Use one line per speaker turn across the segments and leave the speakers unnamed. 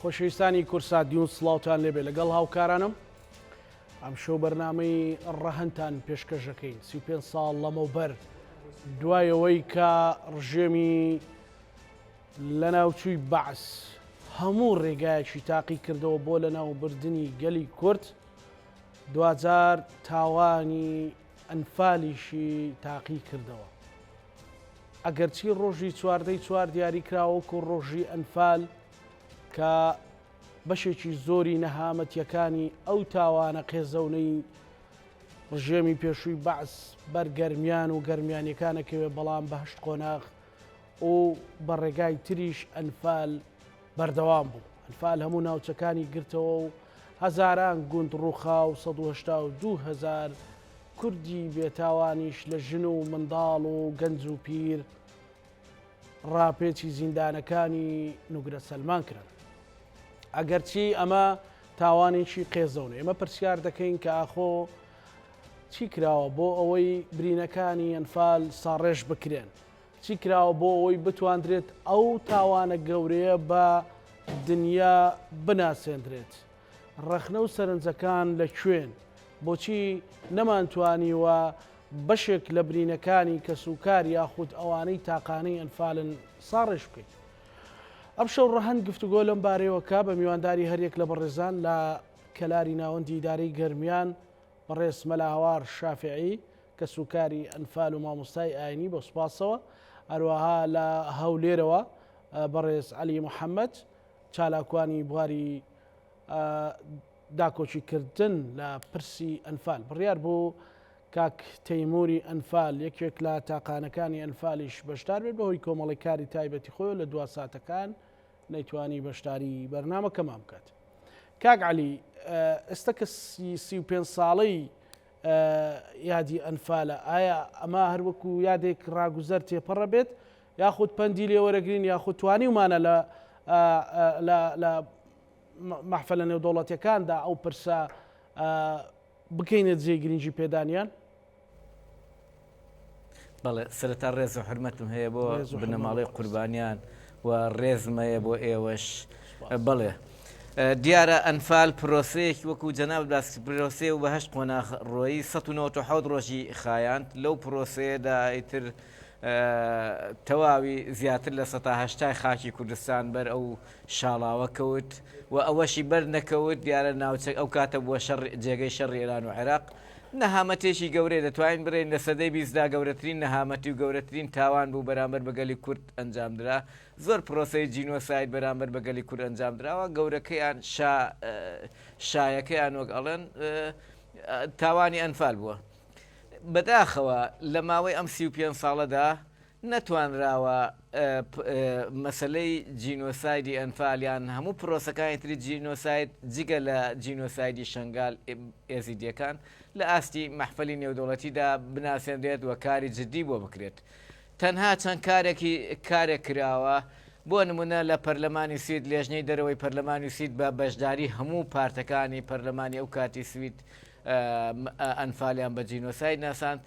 خۆشەویستانی کورسادیون سڵاوتان لێبێ لەگەڵ هاوکارانم ئەم شەو بەرنامەی ڕەهەنتان پێشکەشەکەین 35 ساڵ لەمەوبەر دوایەوەی کە ڕژێمی لە ناوچووی بەعس هەموو ڕێگایەکی تاقی کردەوە بۆ لە ناوبردننی گەلی کورد دوجار تاوانی ئەنفالیشی تاقی کردەوە ئەگەرچی ڕۆژی چواردەی چوار دیاری کراوەکو ڕۆژی ئەنفال کە بەشێکی زۆری نەهامەتیەکانی ئەو تاوانە قێزەونەی ڕژێمی پێشووی بەعس بەرگەرمیان و گەرمیانیەکانەکەوێ بەڵام بەهشت قۆناغ و بە ڕێگای تریش ئەنفال بەردەوام بوو. ئەنفال هەموو ناوچەکانی گرتەوە و هەزاران گوند ڕووخا و 1920 کوردی بێتاوانیش لە ژن و منداڵ و گەنج و پیر ڕاپێکی زیندانەکانی نوگرە سەلمان کرد. ئەگەرچی ئەمە تاوانێکی قێزەونە ئێمە پرسیار دەکەین کە ئاخۆ چی کراوە بۆ ئەوەی برینەکانی ئەنفال ساڕێژ بکرێن، چی کراوە بۆ ئەوەی بتواندرێت ئەو تاوانە گەورەیە بە دنیا بناسێنرێت. ڕەخنە و سەرنجەکان لەکوێن؟ بۆچی نەمانتوانیوە بەشێک لە برینەکانی کە سوکار یاخود ئەوانەی تاقانەی ئەنفالن ساڕێژ بکەیت؟ ئەم شەو ڕەهەند گفتوگۆ لەم بارەیەوەکە بە میوانداری هەریەک لە بەڕێزان لە کەلاری ناوەندی ئیدارەی گەرمیان بەڕێز مەلا هەوار شافعی کە سوکاری ئەنفال و مامۆستای ئاینی بۆ سوپاسەوە، هەروەها لە هەولێرەوە بەڕێز عەلی محەممەد چالاکوانی بواری داکۆچیکردن لە پرسی ئەنفال بڕیار بوو کاک تەیموری ئەنفال یەکێک لە تاقانەکانی ئەنفالیش بەشدار بێت بەهۆی کۆمەڵی کاری تایبەتی خۆی لە دوا ساتەکان نەیتوانی بەشداری بەرنامەکەمان بکات. کاک عەلی ئێستا کە 35 ساڵەی یادی ئەنفالە، ئایا ئەمە هەروەکو یادێک ڕاگوزەر تێپەڕە بێت یاخود پەندی لێوەرەگرین یاخود توانیمانە لە مەحفەلە نێودەوڵەتیەکاندا ئەو پرسە بکەینێت جێی گرنگی پێدانیان؟
بەڵێ سەرەتا ڕێز و حرمەتم هەیە بۆ بنەماڵەی قوربانیان و ڕێزمەیە بۆ ئێوەش. بەڵێ دیارە ئەنفال پرۆسەیەکی وەکو جەناب باسی پرۆسێ و بەهشت قۆناغ ڕۆیی 1970 ڕۆژی خایاند. لەو پرۆسەیەدا ئیتر تەواوی زیاتر لە 1970 خاکی کوردستان بەر ئەو شاڵاوە کەوت و ئەوەشی بەر نەکەوت دیارە ناوچەک ئەو کاتە بووە جێگەی شەڕی ئێران و عێراق. نەهامەتێکی گەورەی دەتوانین بڕێن لە سەدەی 20دا گەورەترین نەهامەتی و گەورەترین تاوان بوو بەرامبەر بەگەلی کورد ئەنجامدرا. زۆر پرۆسەی جینۆساید بەرامبەر بەگەلی کورد ئەنجامدراوە. گەورەکەیان شایەکەیان وەک ئەڵێن تاوانی ئەنفال بووە. بەداخەوە لە ماوەی ئەم 35 ساڵەدا نەتوانراوە مەسلەی جینۆسایدی ئەنفالیان هەموو پرۆسەکانی تری جینۆساید جگە لە جینۆسایدی شنگال ئێزیدیەکان لە ئاستی مەحفەلی نێودەوڵەتیدا بناسێنرێت و کاری جدی بۆ بکرێت. تەنها چەند کارێک کراوە، بۆ نمونە لە پەرلەمانی سوید لێژنەی دەرەوەی پەرلەمانی سوید بە بەشداری هەموو پارتەکانی پەرلەمانی ئەو کاتی سوید ئەنفالیان بە جینۆساید ناساند.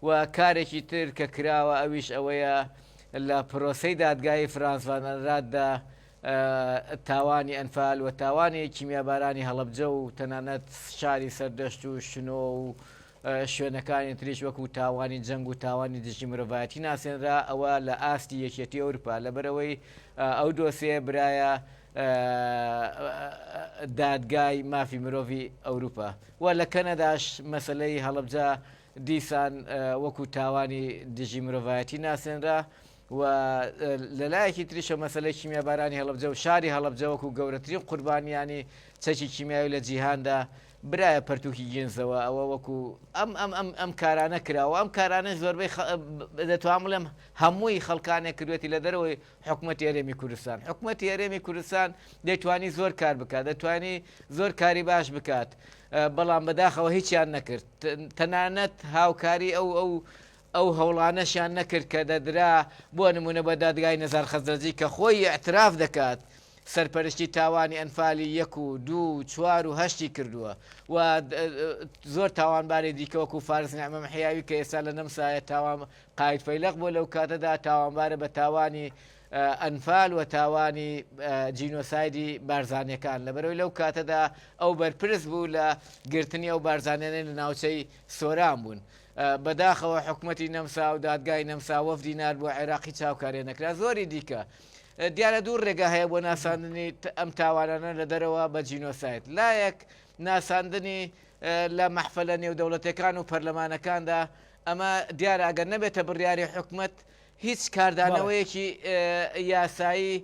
و کارێکی تر کە کراوە ئەویش ئەوەیە لە پرۆسەی دادگای فرانسڤانەراددا تاوانی ئەنفال و تاوانی کیمیابارانی هەڵەبجە و تەنانەت شاری سەردەشت و شنۆ و شوێنەکانی تریش وەکو تاوانی جەنگ و تاوانی دژی مرۆڤایەتی ناسێنرا. ئەوە لە ئاستی یەکێتی ئەوروپا لەبەرەوەی ئەو دۆسیە برایە دادگای مافی مرۆڤی ئەوروپا. و لە کەنەداش مەسلەی هەڵەبجە دیسان وەکو تاوانی دژی مرۆڤایەتی ناسێنرا. و لەلایەکی تریشە مەسلەی کیمیابارانی هەڵەبجە و شاری هەڵەبجە وەکو گەورەترین قوربانیانی چەکی کیمیاوی لە جیهاندا برایە پەرتووکی گێنزەوە. ئەوە وەکو ئەم کارانە کراوە. ئەم کارانە زۆربەی دەتوان بڵێم هەمووی خەڵکانێک کردوێتی لە دەرەوەی حکوومەتی هەرێمی کوردستان. حکوومەتی هەرێمی کوردستان دەیتوانی زۆر کار بکات، دەتوانی زۆر کاری باش بکات، بەڵام بەداخەوە هیچیان نەکرد. تەنانەت هاوکاری ئەو هەوڵانەشیان نەکرد کە دەدرا بۆ نمونە بە دادگای نەزار خەزرەجی کە خۆی ئەعتراف دەکات سەرپەرشتی تاوانی ئەنفالی 1 و 2 و 4 و 8 کردووە. و زۆر تاوانباری دیکەوەکو فارس نعمە محیاوی کە ئێستا لە نەمسایە تاوان قاید فەیلق بۆ لەو کاتەدا تاوانبارە بە تاوانی ئەنفال و تاوانی جینۆسایدی بارزانەکان لەبەرەوەی لەو کاتەدا ئەو بەرپرس بوو لە گرتنی ئەو بارزانێنە لە ناوچەی سۆران بوون. بەداخەوە حکوومەتی نەمسا و دادگای نەمسا وەفدی نار بۆ عێراقی چاوکارێ نەکرا زۆری دیکە. دیارە دوور ڕێگا هەیە بۆ ناساندنی ئەم تاوانانە لە دەرەوە بە جینۆسایت. لایەک ناساندنی لە مەحفەلە نێودەوڵەتەکان و پەرلەمانەکاندا ئەمە دیارە ئەگەر نەبێتە بڕیاری حکوومەت هیچ کاردانەوەیەکی یاسایی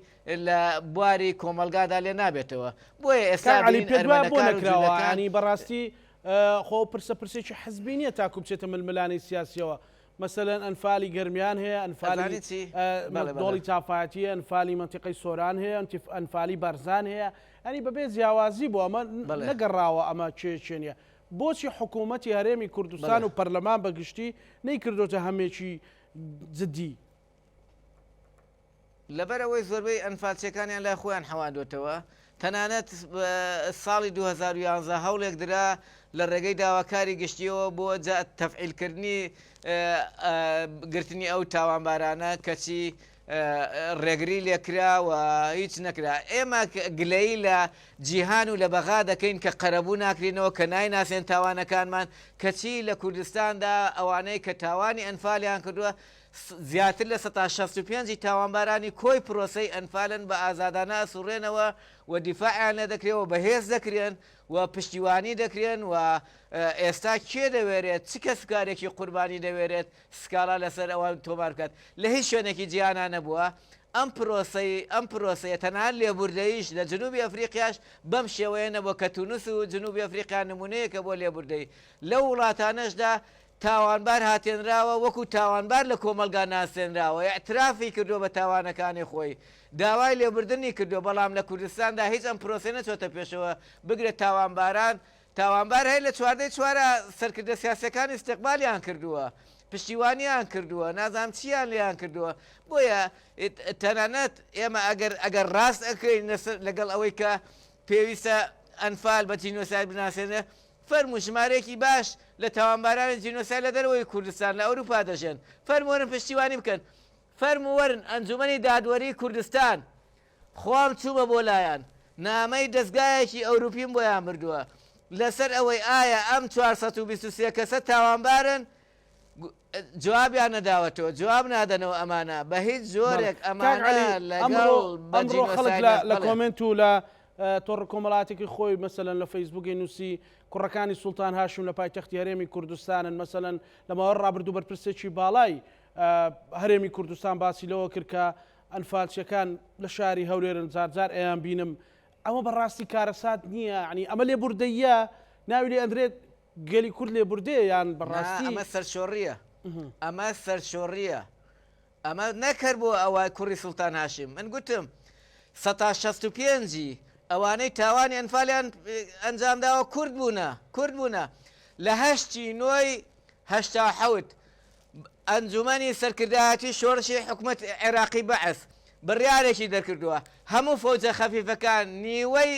لە بواری کۆمەلگادا لێ نابێتەوە. بۆیە ئێستا
بۆ نەکراوەانی بەڕاستی خۆ پرسە پرسێکی حزبی نییە تاکو بچێتە ململانی سیاسیەوە. مثلەن ئەنفالی گەرمیان هەیە، ئەنفالی دۆڵی تافاەتیە، ئەنفالی منتیقەی سۆران هەیە، ئەنفالی بارزان هەیە. ئەنی بەبێ جیاوازی بۆ ئەمە نەگەڕاوە ئەمە چێنیە. بۆچی حکوومەتی هەرێمی کوردستان و پەرلەمان بەگشتی نەیکردوتە هەمێکی جدی؟
لەبەرەوەی زۆربەی ئەنفالچەکانیان لای خۆیان حەواندوێتەوە. تەنانەت ساڵی 2011 هەوڵێک درا لە ڕێگەی داواکاری گشتیەوە بۆ تەفعیلکردنی گرتنی ئەو تاوانبارانە کەچی ڕێگری لێکرا و هیچ نەکرا. ئێمە گلەی لە جیهان و لە بەغا دەکەین کە قەرەبوو ناکرینەوە کە نایناسێن تاوانەکانمان کەچی لە کوردستاندا ئەوانەی کە تاوانی ئەنفالیان کردووە زیاتر لە 165 تاوانبارانی کۆی پرۆسەی ئەنفالن بە ئازادانە ئەسوڕێنەوە و دیفاعیان لە دەکرێەوە بەهێز دەکرێن و پشتیوانی دەکرێن و ئێستا کێ دەوێرێت چ کەس کارێکی قوربانی دەوێرێت سکاڵا لەسەر ئەوان تۆمار بکات لە هیچ شوێنێکی جیهانە نەبووە. ئەم پرۆسەیە تەنان لێبوردەیش لە جنوبی ئەفریقیاش بەم شێوەیە نەبووە کە تونوس و جنوبی ئەفریقا نمونەیەکە بۆ لێبوردەی. لەو وڵاتانەشدا تاوانبار هاتێنراوە وەکو تاوانبار لە کۆمەلگا ناسێنراوە، اعترافی کردو بە تاوانەکانی خۆی، داوای لێبوردنی کردو، بەڵام لە کوردستاندا هیچ ئەم پرۆسە نەچۆتە پێشەوە بگرێت تاوانبار هەیە لە چواردەی چوارە سەرکردە سیاسەکان استقبالیان کردووە، پشتیوانیان کردووە، نازام چیان لیان کردووە. بۆیە تەنانەت ئێمە ئەگەر ڕاست ئەکەین لەگەڵ ئەوەی کە پێویستە ئەنفال بە جینۆسایت بناسێنێ، فەرمو ژمارەیەکی باش لە تاوانبارانی جینۆسایت لە دەرەوەی کوردستان لە ئەوروپا دەژێن، فەرموەرن پشتیوانی بکەن، فەرموەرن ئەنجومەنی دادوەری کوردستان خۆم چوومە بۆ لایەن نامەی دەستگایەکی ئەوروپیم بۆیان بردووە لەسەر ئەوەی ئایا ئەم 423 کەسە تاوانبارن، جوابیان نەداوەتەوە، جواب نادەنەوە ئەمانە بە هیچ زۆرێک ئەمانە
ئەمڕۆ خەڵک لە کۆمنت و لە تۆڕ کۆمەڵاتێکی خۆی مەسەلەن لە فەیسبووکی نووسی کوڕەکانی سوڵتان هاشم لە پایتەختی هەرێمی کوردستانن، مەسەلەن لەماوە ڕابردوو بەرپرسێکی باڵای هەرێمی کوردستان باسی لەوە کرد کە ئەنفالچیەکان لە شاری هەولێرن جارجار ئەیان بینم. ئەمە بەڕاستی کارەسات نییە، ینی ئەمە لێبوردەیە ناوی لێ ئەندرێت گەلی کورد لێبوردەیە یان بەڕاستی
ئەمە سەرشۆڕیە، ئەمە سەرشۆڕیە، ئەمە نەکرد بۆ ئەوە کوڕی سوڵتان هاشم. من گوتم 165 ئەوانەی تاوانی ئەنفالیان ئەنجامداوە کورد بوونە لە 8/9/87 ئەنجومەنی سەرکردایەتی شۆڕشی حکوومەت عێراقی بەعث بڕیارێکی دەرکردووە هەموو فەوجە خەفیفەکان نیوەی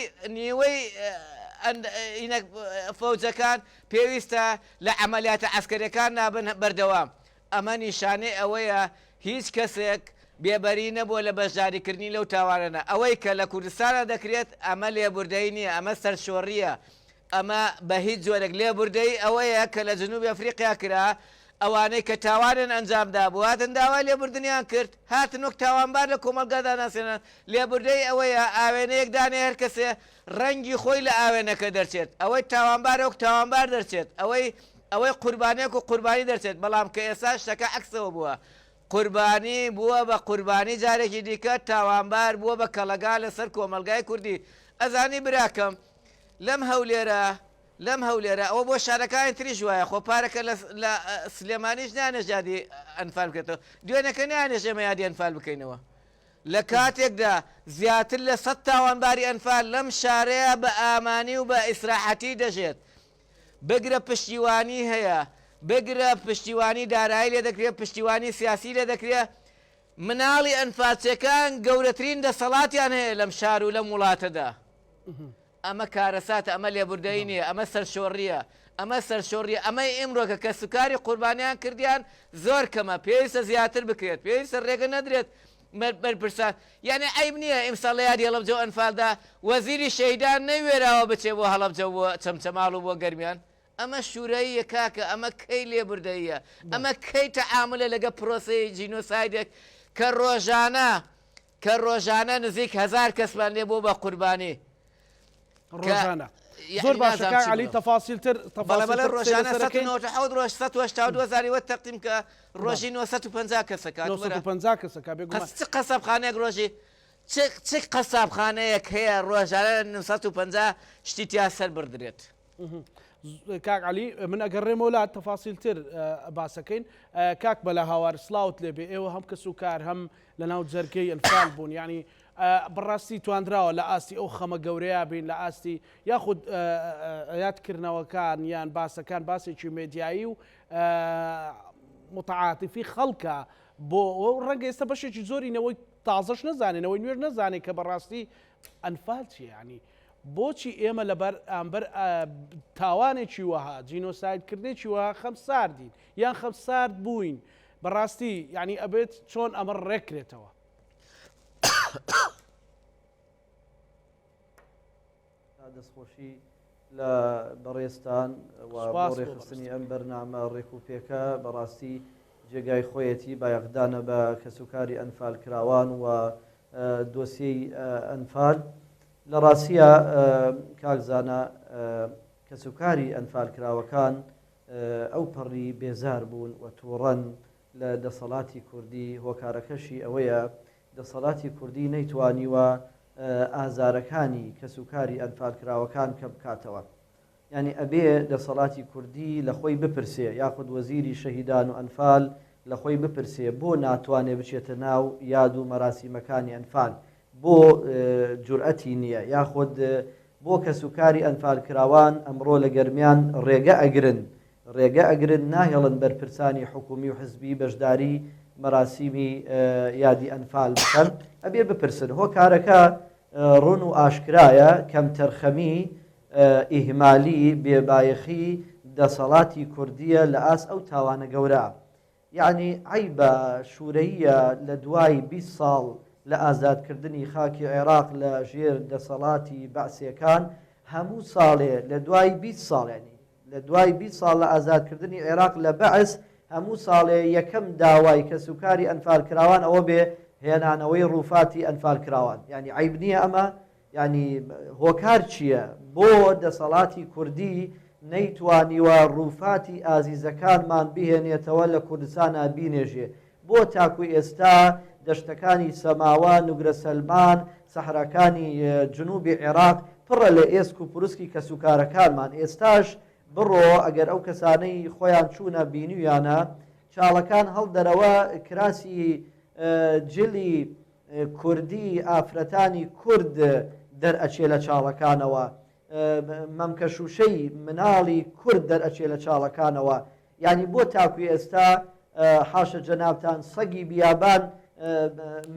فەوجەکان پێویستە لە عەمەلیاتە عەسکەریەکان نابن بەردەوام. ئەمە نیشانەی ئەوەیە هیچ کەسێک بێبەری نەبووە لە بەشداریکردنی لەو تاوانانە. ئەوەی کە لە کوردستانە دەکرێت ئەمە لێبوردەی نییە، ئەمە سەرشۆڕیە، ئەمە بە هیچ جۆرێک لێبوردەی ئەوەیە کە لە جنوبی ئەفریقیا کرا. ئەوانەی کە تاوانن ئەنجامدا بوو هاتن داوای لێبوردنیان کرد، هاتن وەک تاوانبار لە کۆمەلگادا ناسێنن. لێبوردەی ئەوەیە ئاوێنەیەک دانێ هەر کەسێ ڕەنگی خۆی لە ئاوێنەکە دەرچێت، ئەوەی تاوانبارە وەک تاوانبار دەرچێت، ئەوەی قوربانیەک و قوربانی دەرچێت. بەڵام کە ئێستا شتەکە عەکسەوە بووە، قوربانی بووە بە قوربانی، جارێکی دیکە تاوانبار بووە بە کەڵەگا لەسەر کۆمەلگای کوردی. ئەزانی براکەم لەم هەولێرە ئەوە بۆ شارەکانی تریش وایە، خۆ پارەکە لە سلێمانیش نانێژادی ئەنفال بکرێتەوە، دوێنەکە نیانێژ ئێمە یادی ئەنفال بکەینەوە. لە کاتێکدا زیاتر لە 100 تاوانباری ئەنفال لەم شارەیە بە ئامانی و بە ئیسراحەتی دەژێت. بگرە پشتیوانی هەیە، بگرە پشتیوانی دارایی لێ دەکرێت، پشتیوانی سیاسی لێ دەکرێت. مناڵی ئەنفالچەکان گەورەترین دەسەڵاتیان هەیە لەم شار و لەم وڵاتەدا. ئەمە کارەساتە، ئەمە لێبوردەی نییە، ئەمە سەرشۆڕیە، ئەمەی ئیمڕۆکە کە سوکاری قوربانیان کردیان زۆر کەمە، پێویستە زیاتر بکرێت، پێویستە ڕێگە نەدرێت بەرپرسان یعنی عیب نییە ئیمساڵ یادی هەڵەبجە و ئەنفالدا وەزیری شەیدان نەوێراوە بچێ بۆ هەڵەبجە بۆ چەمچەماڵ و بۆ گەرمیان ئەمە شوورەیە کاکە ئەمە کەی لێبوردەیە ئەمە کەی تەعاملە لەگە پرۆسی جینۆسایدێک کە ڕۆژانە نزیک 1000 کەسمان لێ بۆ بە قوربانی
ڕۆژانە زۆر باشە علی تەفاسیلتر
ڕۆژانە 1970 تەقدیم کە ڕۆژی 950 کەسەکات
950 کەسەکە
قەسەبخانەیەک ڕۆژی چ قەسابخانەیەک هەیە ڕۆژانە 950 شتیتیا سەر بردرێت
کاک علی من ئەگەڕێمە وڵات تەفاسیلتر باسەکەین کاک بەلا هاوار سلااوت لێبێ ئێوە هەم کەس و کار هەم لە ناو جەرگەی ئەنفال بوون ینی بەڕاستی توانراوە لە ئاستی ئەو خەمە گەورەیە بین لە ئاستی یاخود یادکردنەوەکان یان باسەکان باسێکی مێدیایی و متعاتفی خەڵکە بۆ ڕەنگە ئێستا بەشێکی زۆرینەوەی تازەش نەزانێنەوەی نوێر نەزانێت کە بەڕاستی ئەنفال چیە ینی بۆچی ئێمە لەبەر ئەمبەر تاوانێکی وەها جینۆسایدکردێکی وەها خەمساردین یان خەمسارد بووین بەڕاستی ینی ئەبێت چۆن ئەمە ڕێکرێتەوە
دەستخۆشی لە بەڕێستان ڕێخستنی ئەم بەرنامە ڕێکوپێکە بەڕاستی جێگای خۆیەتی بایەقدانە بە کەسوکاری ئەنفال کراوان و دۆسیەی ئەنفال لە ڕاستیە کاکزانە کەسوکاری ئەنفال کراوەکان ئەو پەڕی بێزار بوون و تووڕەن لە دەسەڵاتی کوردی هۆکارەکەشی ئەوەیە دەسەڵاتی کوردی نەیتوانیوە ئازارەکانی کەسوکاری ئەنفال کراوەکان کە بکاتەوە ینی ئەبێ دەسەڵاتی کوردی لە خۆی بپرسێ یاخود وەزیری شەهیدان و ئەنفال لە خۆی بپرسێ بۆ ناتوانێ بچێتە ناو یاد و مەراسیمەکانی ئەنفال بۆ جورئەتی نییە یاخود بۆ کەسوکاری ئەنفال کراوان ئەمڕۆ لە گەرمیان ڕێگە ئەگرن ناهێڵن بەرپرسانی حکومی و حزبی بەشداری مەراسیمی یادی ئەنفال بکەن ئەبێ بپرسن هۆکارەکە ڕوون و ئاشکرایە کەم تەرخەمی ئیهمالی بێبایەخی دەسەڵاتی کوردیە لە ئاس ئەو تاوانە گەورە یعنی عیبە شوورەیە لە دوای 20 ساڵ لە ئازادکردنی خاکی عێراق لە ژێر دەسەڵاتی بەعسیەکان هەموو ساڵێ لە دوای 20 ساڵێنی لە دوای 20 ساڵ لە ئازادکردنی عێراق لە بەعس هەموو ساڵێ یەکەم داوای کەسوکاری ئەنفال کراوان ئەوە بێ هێنانەوەی ڕووفاتی ئەنفال کراوان ینی عیب نییە ئەمە ینی هۆکار چییە بۆ دەسەڵاتی کوردی نەیتوانیوە ڕووفاتی ئازیزەکانمان بهێنێتەوە لە کوردستانە بینێژێ بۆ تاکوی ئێستا دەشتەکانی سەماوە نوگرە سەلمان سەحراکانی جنوبی عێراق پڕە لە ئێسک و پروسکی کەسوکارەکانمان ئێستاش بڕۆ ئەگەر ئەو کەسانەی خۆیان چوونە بینیویانە چاڵەکان هەڵدەرەوە کراسی جلی کوردی ئافرەتانی کورد دەرئەچێ لە چاڵەکانەوە مەمکەشوشەی مناڵی کورد دەرئەچێ لە چاڵەکانەوە ینی بۆ تاکوی ئێستا حاشە جەنابتان سەگی بیابان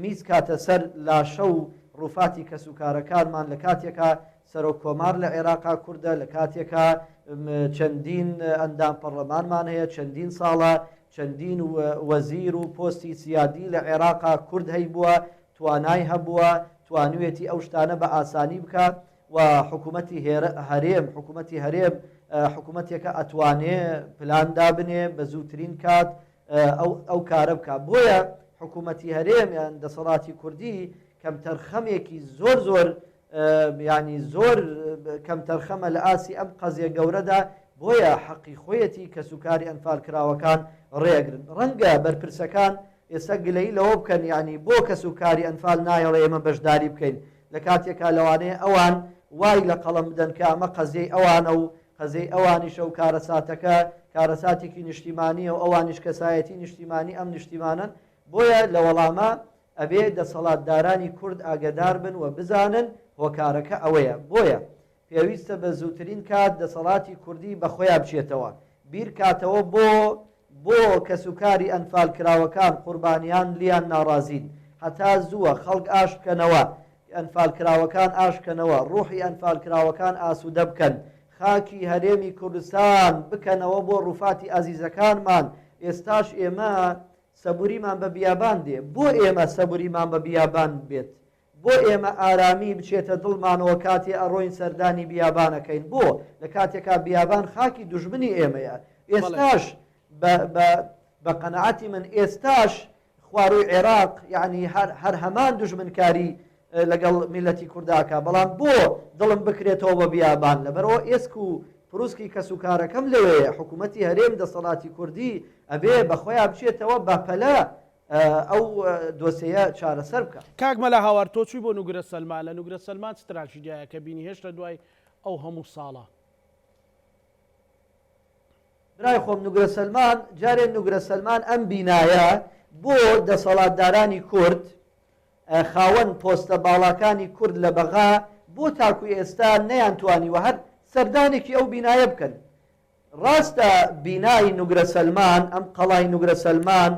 میز کاتە سەر لاشە و ڕووفاتی کەسوکارەکانمان لە کاتێکە سەرۆک کۆمار لە عێراقا کووردە لە کاتێکە چەندین ئەندام پەرلەمانمان هەیە چەندین ساڵە چەندین وەزیر و پۆستی سیادی لە عێراقا کورد هەی بووە توانای هەبووە توانوێتی ئەو شتانە بە ئاسانی بکات و حکوومەتی هەرێم حکوومەتێکە ئەتوانێ پلاندا بنێ بە زووترین کات ئەو کارە بکە بۆیە حکوومەتی هەرێم یان دەسەڵاتی کوردی کەم تەرخەمێکی زۆر ینی زۆر کەم تەرخەمە لە ئاسی ئەم قەزیە گەورەدا بۆیە حەقی خۆیەتی کەسوکاری ئەنفال کراوەکان ڕێگرن ڕەنگە بەرپرسەکان ئێستا گلەی لەوە بکەن ینی بۆ کەسوکاری ئەنفال نایەڵێ ئێمە بەشداری بکەین لە کاتێکا لەوانەیە ئەوان وای لە قەڵم بدەن کە ئەمە قەزەی ئەوانە و قەزەی ئەوانیشە و کارەساتەکە کارەساتێکی نیشتیمانیە و ئەوانیش کەسایەتی نیشتیمانی ئەم نیشتیمانن بۆیە لە وەڵامە ئەبێ دەسەڵاتدارانی کورد ئاگدار بن و بزانن هۆکارەکە ئەوەیە بۆیە پێویستە بە زووترین کات دەسەڵاتی کوردی بە خۆیان بچێتەوە بیر کاتەوە بۆ کەسوکاری ئەنفال کراوەکان قوربانیان لیان ناڕازین هەتا زووە خەڵک ئاش بکەنەوە ئەنفال کراوەکان ئاش بکەنەوە ڕوحی ئەنفال کراوەکان ئاسوودە بکەن خاکی هەرێمی کوردستان بکەنەوە بۆ ڕووفاتی ئازیزەکانمان ئێستاش ئێمە سەبوریمان بە بیابان دێ بۆ ئێمە سەبوریمان بە بیابان بێت بۆ ئێمە ئارامی بچێتە دڵمانەوە کاتێ ئەڕۆین سەردانی بیابانەکەین بۆ لە کاتێکا بیابان خاکی دوژمنی ئێمەیە ئێستاش بە قەنەعەتی من ئێستاش خواروی عێراق یعنی هەر هەمان دوژمنکاری لەگەڵ میلەتی کورداکە بەڵام بۆ دڵم بکرێتەوە بە بیابان لەبەرەوە ئێسک و پروسکی کەسوکارەکەم لەوەیە حکوومەتی هەرێم دەسەڵاتی کوردی ئەبێ بەخۆیان بچێتەوە بەپەلە ئەو دۆسەیە چارەسەر بکە.
کاک مەلا هاوار تۆ چووی بۆ نوگرە سەلمان لە نوگرە سەلمان ستراژیدایە کە بینی هێشتا دوای ئەو هەموو ساڵە.
برای خۆم نوگرە سەلمان جارێ نوگرە سەلمان ئەم بینایە بۆ دەسەڵاتدارانی کورد خاوەن پۆستە باڵاکانی کورد لە بەغا بۆ تاکوی ئێستا نەیانتوانی و هەر سەردانێکی ئەو بینایە بکەن. ڕاستە بینایی نوگرە سەلمان ئەم قەڵای نوگرە سەلمان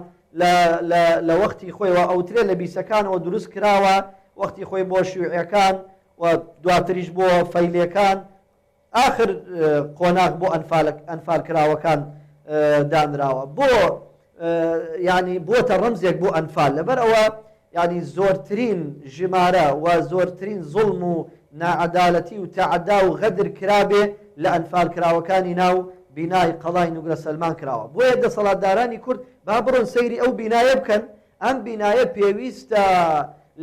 لە وەختی خۆیەوە ئەوترێ لە بیسەکانەوە دروست کراوە وەختی خۆی بۆ شیوعیەکان و دواتریش بۆ فەیلەکان آخر قۆناغ بۆ ئەنفال کراوەکان دانراوە بۆ ینی بۆتە ڕەمزێک بۆ ئەنفال لەبەر ئەوە ینی زۆرترین ژمارە و زۆرترین زوڵم و نائەدالەتی و تەعەدا و غەدر کرابێ لە ئەنفال کراوەکانی ناو بینای قەڵای نوگرە سەلمان کراوە بۆیە دەسەڵاتدارانی کورد با بڕۆن سەیری ئەو بینایە بکەن ئەم بینایە پێویستە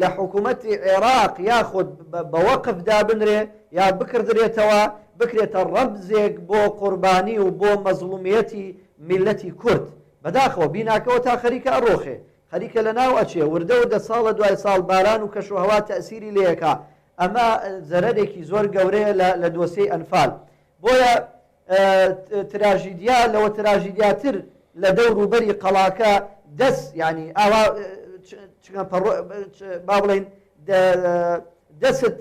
لە حکوومەتی عێراق یاخود بەوەقف دابنرێ یا بکردرێتەوە بکرێتە ڕەمزێک بۆ قوربانی و بۆ مەزڵومیەتی میلەتی کورد بەداخەوە بیناکەوە تا خەریکە ئەڕۆخێ خەریکە لە ناو ئەچێ وردە وردە ساڵە دوای ساڵ باران و کەشوهەوا تەسیری لێیەکە ئەمە زەرەرێکی زۆر گەورەیە لە دۆسەی ئەنفال بۆیە تراژیدیا لەوە تراژیدیاتر لە دەور وبەری قەڵاکە دەست ینی ئاوا با بڵێن دەست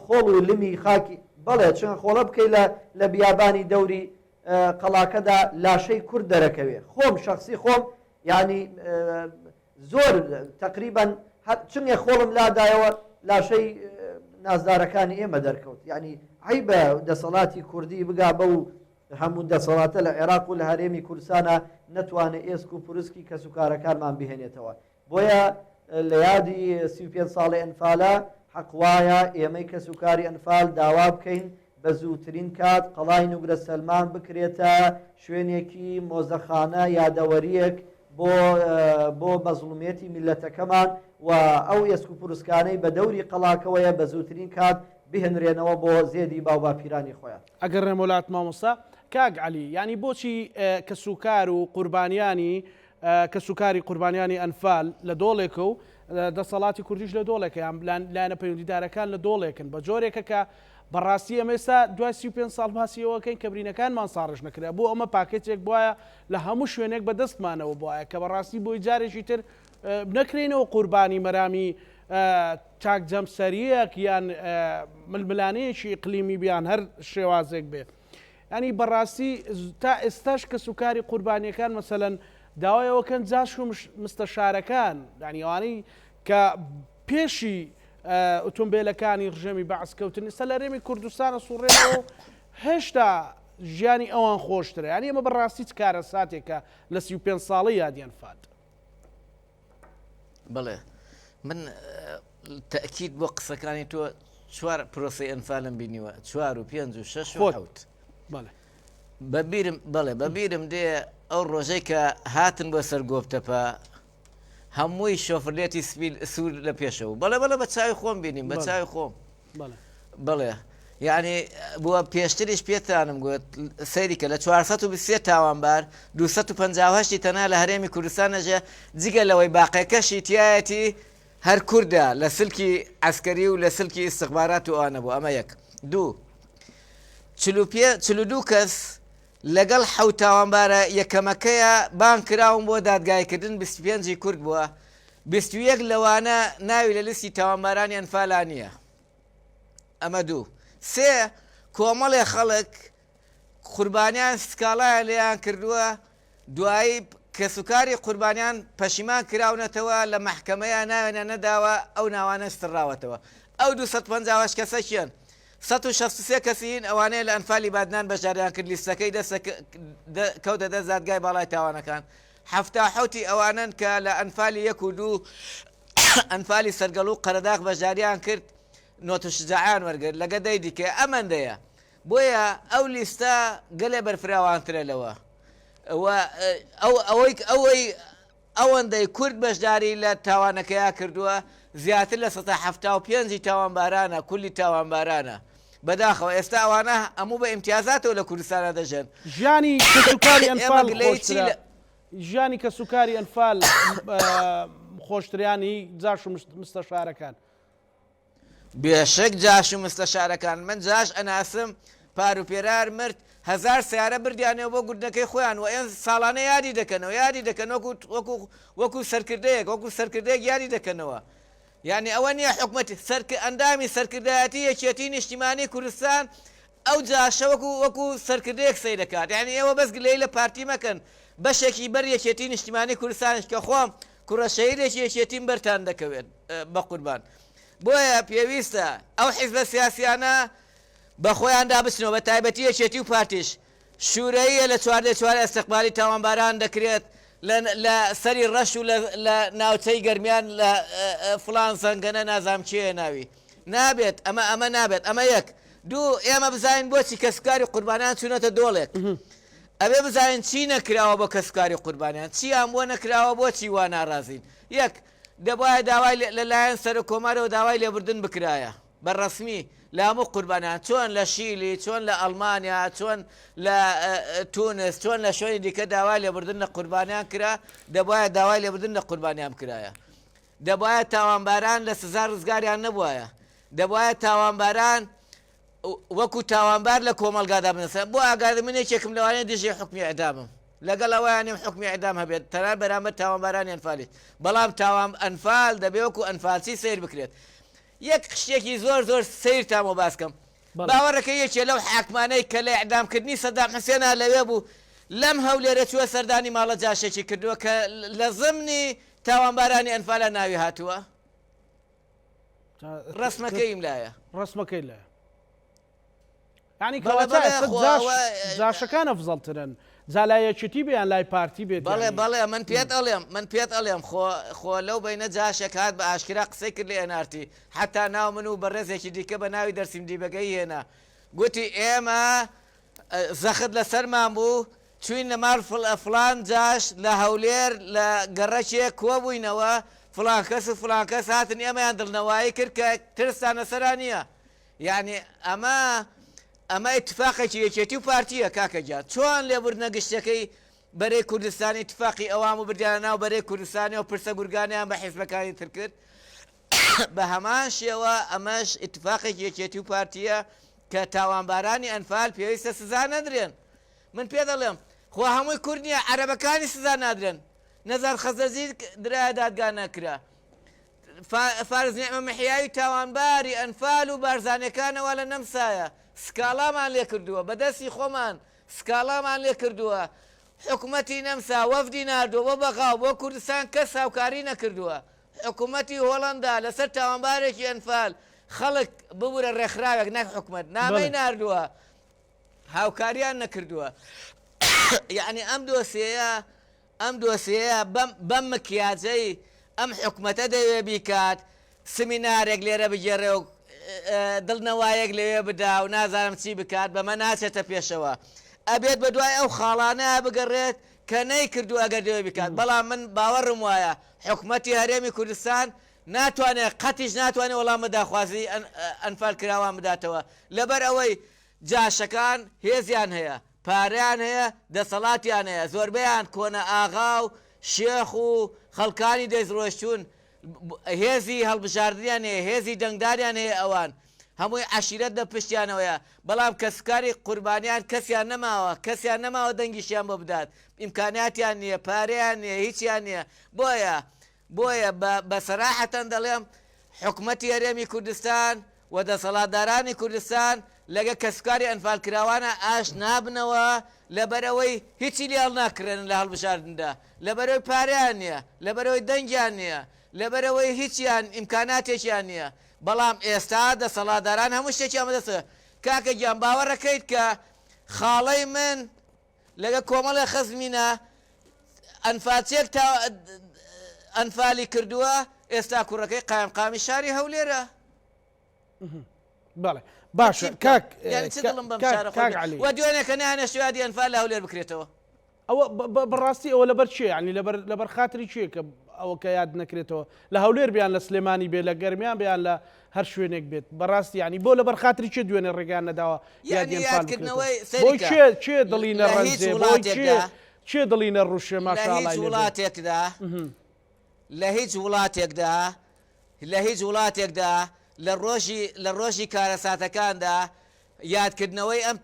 خۆڵ و لمی خاکی بەڵێ چنگە خۆڵە بکەیت لە بیابانی دەوری قەڵاکەدا لاشەی کورد دەرەکەوێ خۆم شخصی خۆم ینی زۆر تقریبا چنگە خۆڵم لادایەوە لاشەی نازدارەکانی ئێمە دەرکەوت ینی عیبە دەسەڵاتی کوردی بگا بە و هەموو دەسەڵاتە لە عێراق و لە هەرێمی کوردستانە نەتوانێت ئێسک و پروسکی کەسوکارەکانمان بهێنێتەوە بۆیە لە یادی 35 ساڵی ئەنفالە حەقوایە ئێمەی کەسوکاری ئەنفال داوا بکەین بە زووترین کات قەڵای نوگرە سەلمان بکرێتە شوێنێکی مۆزەخانە یادەوەریەک بۆ مەزڵومیەتی میلەتەکەمان و ئەو ئێسک و پروسکانەی بە دەوری قەڵاکەوەیە بە زووترین کات بهێنرێنەوە بۆ زێدی باوباپیرانی خۆیان
ئەگەر ڕێمەولات مامۆستا کاک عەلی ینی بۆچی کەسوکار و قوربانیانی کەسوکاری قوربانیانی ئەنفال لە دۆڵێکە و دەسەڵاتی کوردیش لە دۆڵێکە یان لایەنە پەیوەندیدارەکان لە دۆڵێکن بە جۆرێکە کە بەڕاستی ئەمە ئێستا دوای 35 ساڵ باسیەوەکەین کە برینەکانمان ساڕژ نەکرا بۆ ئەمە پاکێتێک بواە لە هەموو شوێنێک بەدەستمانەوە بواە کە بەڕاستی بۆی جارێکی تر نەکرێنەوە قوربانی مەرامی چاک جەمسەریەک یان ململانەیەکی ئیقلیمی بیان هەر شێوازێک بێ ینی بەڕاستی تا ئێستاش کەسوکاری قوربانیەکان مەسەلەن داوایەوەکەن جاش و مستەشارەکان دانیوانی کە پێشی ئۆتۆمبیلەکانی ڕژەمی بەعسکەوتن ئێستا لە هەرێمی کوردستانە سوڕێنەوە هێشتا ژیانی ئەوان خۆشترە ینی ئەمە بەڕاستی چ کارە ساتێکە لە 35 ساڵی یادیان فات.
بەڵێ من تەکید بۆ قسەکانی تۆ 4 پرۆسی ئەنفالم بینیوە 4 و 5 و 6 و 7 بەبیرم دێ ئەو ڕۆژەی کە هاتن بۆ سەر گۆفتەپە هەمووی شۆفرێتی سوور لە پێشەوە بەڵێ بە چاوی خۆم بینیم بە چاوی خۆم بڵێ یعنی بووە پێشتریش پێتانم گوت سەیریکە لە 423 تاوانبار 258 تەنها لە هەرێمی کوردستانەژە جگە لەوەی باقیەکەشی تایەتی هەر کووردە لە سلکی عسکەری و لە سلکی ئیستخبارات و ئەوانە بوو ئەمە یەک 42 کەس لەگەڵ حەوت تاوانبارە یەکەمەکەیە بان کراون بۆ دادگایکردن 25 کورد بووە 21 لەوانە ناوی لە لیستی تاوانبارانی ئەنفالان نییە ئەمە 2 3 کۆمەڵێ خەڵک قوربانیان سکاڵایە لێیان کردووە دوایی کەسوکاری قوربانیان پەشیمان کراونەتەوە لە مەحکەمەیە ناوێنە نەداوە ئەو ناوانە ستڕاوەتەوە ئەو 250 کەسەکیان 163 کەسین ئەوانەیە لە ئەنفالی بادنان بەشاریان کرد لیستەکەی کەوتە دەست زادگای باڵای تاوانەکان حفتا حوتی ئەوانن کە لە ئەنفالی 1 و 2 ئەنفالی سەرگەڵ و قەرەداغ بەژاریان کرد نۆتشجاعان وەرگرت لەگە دەی دیکە ئەمەندەیە بۆیە ئەو لیستە گەلێ بەرفراوانترە لەوە ئەوەندەی کورد بەشداری لە تاوانەکەیا کردووە زیاتر لە 1970 تاوانبارانە کولی تاوانبارانە بەداخەوە ئێستا ئەوانە هەموو بە ئیمتیازاتەوە لە کوردستانە دەژێن
ژیانی کەسوکاری ئەنفال ژیانی کە سوکاری ئەنفال خۆشتریانی جاش و مستەشارەکان
بێشک جاش و مستەشارەکان من جاش ئەناسم پاروپێرار مرد 1000 سیارە بردیانەوە بۆ گوردنەکەی خۆیان و ئێن ساڵانە یادی دەکەن وەکو سەرکردەیەک یادی دەکەنەوە یعنی ئەوە نییە حکومەتی ئەندامی سەرکردایەتی یەکێتی نیشتیمانی کوردستان ئەو جاشە وەکو سەرکردەیەک سەی دەکات یعنی ئێوە بەس گلەی لە پارتی مەکەن بەشێکی بەر یەکێتی نیشتیمانی کوردستانش کە خۆم کوڕەشەیرێکی یەکێتیم بەرتان دەکەوێت بە قوربان بۆیە پێویستە ئەو حیزبە سیاسیانە بە خۆیان دابچنەوە بە تایبەتی یەکێتی و پارتیش شوورەیە لە 4 ئەستەقبالی تاوانباران دەکرێت لە سەری ڕەش و لە ناوچەی گەرمیان لە فڵان زەنگەنە نازام چیە ناوی نابێت ئەمە نابێت ئەمە یەک دوو ئێمە بزانین بۆچی کەسکاری قوربانیان چوونەتە دۆڵێک ئەبێ بزانین چی نەکراوە بۆ کەسکاری قوربانیان چیان بۆ نەکراوە بۆچی وا ناڕازین یەک دەبایە داوای لەلایەن سەر کۆمارەوە داوای لێبوردن بکرایە بەڕەسمی لە هەموو قوربانیان چۆن لە شیلی چۆن لە ئەڵمانیا چۆن لە تونس چۆن لە شوێنی دیکە داوای لێبوردن لە قوربانیان کرا دەبایە داوای لێبوردن لە قوربانیان کرایە دەبایە تاوانباران لە سزا ڕزگاریان نەبووایە دەبایە تاوانباران وەکو تاوانبار لە کۆمەلگادا بنەسە بۆ ئاگادە منێکێکم لەوانەیە دژێ حکمی ئەدامم لەگەڵ ئەویانیم حکمی ئەدام هەبێت تەنان بەرامبەر تاوانبارانی ئەنفالیت بەڵام تاوان ئەنفال دەبێ وەکو ئەنفالچی سیر بکرێت یەک شتێکی زۆر سیر تامۆ باسکەم باوەڕەکە یەکێ لەو حاکمانەی کە لە ئەعدامکردنی سەدام حوسێنە لەوێ بوو لەم هەولێرە چووە سەردانی ماڵە جاشێکی کردووە کە لە زمنی تاوانبارانی ئەنفالە ناوی هاتووە ڕسمەکەیم لایە
ڕسمەکەی لایە ینی جاشەکان ئەفزەڵترن زالایەکێتی بێیان لای پارتی بێت
بەڵێ من پێت ئەڵێم خۆ لەو بینە جاشێک هات بە ئاشکرا قسەی کرد لە ئێنارتی حتا ناو من و بەڕێزێکی دیکە بە ناوی دەرسیم دیبەگەی هێنا گوتی ئێمە زەخت لەسەرمان بوو چوین لە مار فلان جاش لە هەولێر لە گەڕەکێک کۆ بووینەوە فلان کەس و فلان کەس هاتن ئێمەیان دڵنەوایی کرد کە ترسانە سەران نییە یعنی ئەمە اتفاقێکی یەکێتی و پارتیە کاکەجان چۆن لێبوردنە گشتەکەی بەرەی کوردستانی اتفاقی ئەوام و بردیانە ناو بەرەی کوردستانی و پرسە گورگانیان بە حیزبەکانی تر کرد بە هەمان شێوە ئەمەش اتفاقێکی یەکێتی و پارتیە کە تاوانبارانی ئەنفال پێویستە سزا نەدرێن من پێ دەڵێم خۆ هەمووی کورد نییە عەرەبەکانی سزا نادرێن نەزار خەزەرجی درایە دادگا نەکرا فارز نیعمە مەحیایی تاوانباری ئەنفال و بارزانەکانەوە لە نەمسایە سکاڵامان لێ کردووە بەدەستی خۆمان سکاڵامان لێ کردووە حکوومەتی نەمسا وەفدی نردووە بۆ بەغاو بۆ کوردستان کەس هاوکاری نەکردووە حکوومەتی هۆڵەندا لەسەر تاوانبارێکی ئەنفال خەڵک ببوورە ڕێکخراوێک نەک حکوومەت نامەی نردووە هاوکاریان نەکردووە یعنی ئەم دۆسیەیە بەم مکیاجەی ئەم حکوومەتە دەوێ بیکات سمینارێک لێرە بگێڕێ و دڵنەوایەک لەوێ بدا و نازانم چی بکات بەمە ناچێتە پێشەوە ئەبێت بە دوای ئەو خاڵانە بگەڕێت کە نەیکردو ئەگەر دەوێ بکات بەڵام من باوەڕم وایە حکوومەتی هەرێمی کوردستان ناتوانێت قەتیش ناتوانێت وەڵام بداخوازی ئەنفال کراوان بداتەوە لەبەر ئەوەی جاشەکان هێزیان هەیە پاریان هەیە دەسەڵاتیان هەیە زۆربەیان کۆنە ئاغا و شێخ و خەڵکانی دەیزڕۆشتون هێزی هەڵبژاردنیان هەیە هێزی دەنگداریان هەیە ئەوان هەمووی عەشیرەت لە پشتیانەوەیە بەڵام کەسکاری قوربانیان کەسیان نەماوە دەنگیشیان بۆ بدات ئیمکانیاتیان نییە پارەیان نییە هیچیان نییە بۆیە بە سەراحەتەن دەڵێم حکوومەتی هەرێمی کوردستان و دەسەڵاتدارانی کوردستان لەگە کەسکاری ئەنفال کراوانە ئاش نابنەوە لەبەرەوەی هیچی لێڵ ناکرێن لە هەڵبژاردندا لەبەرەوەی پارەیان نییە لەبەرەوەی دەنگیان نییە لەبەرەوەی هیچیان ئیمکاناتێکیان نییە بەڵام ئێستا دەسەڵاتداران هەموو شتێکیان بەدەستە کاکە گیان باوەڕەکەیت کە خاڵەی من لەگە کۆمەڵی خەزمینە ئەنفاچێک تا ئەنفالی کردووە ئێستا کوڕەکەی قایمقامی شاری هەولێرە.
بەڵێ باشە کاک
علی و دوێنێکە نیانە شوادی ئەنفال لە هەولێر بکرێتەوە.
ئەوە بەڕاستی ئەوە لەبەر چێ ینی لەبەر خاتری چیە کە ئەوە کە یاد نەکرێتەوە لە هەولێر بیان لە سلێمانی بێ لە گەرمیان بیان لە هەر شوێنێک بێت بەڕاستی ینی بۆ لەبەر خاتری چێ دوێنێ ڕێگان نەداوە
یادکردنەوەی
چێ دڵینە ڕەنجێ چێ دڵینە ڕوشێ ماشاءالله
وڵاتێکدا لە هیچ وڵاتێکدا لە ڕۆژی کارەساتەکاندا یادکردنەوەی ئەم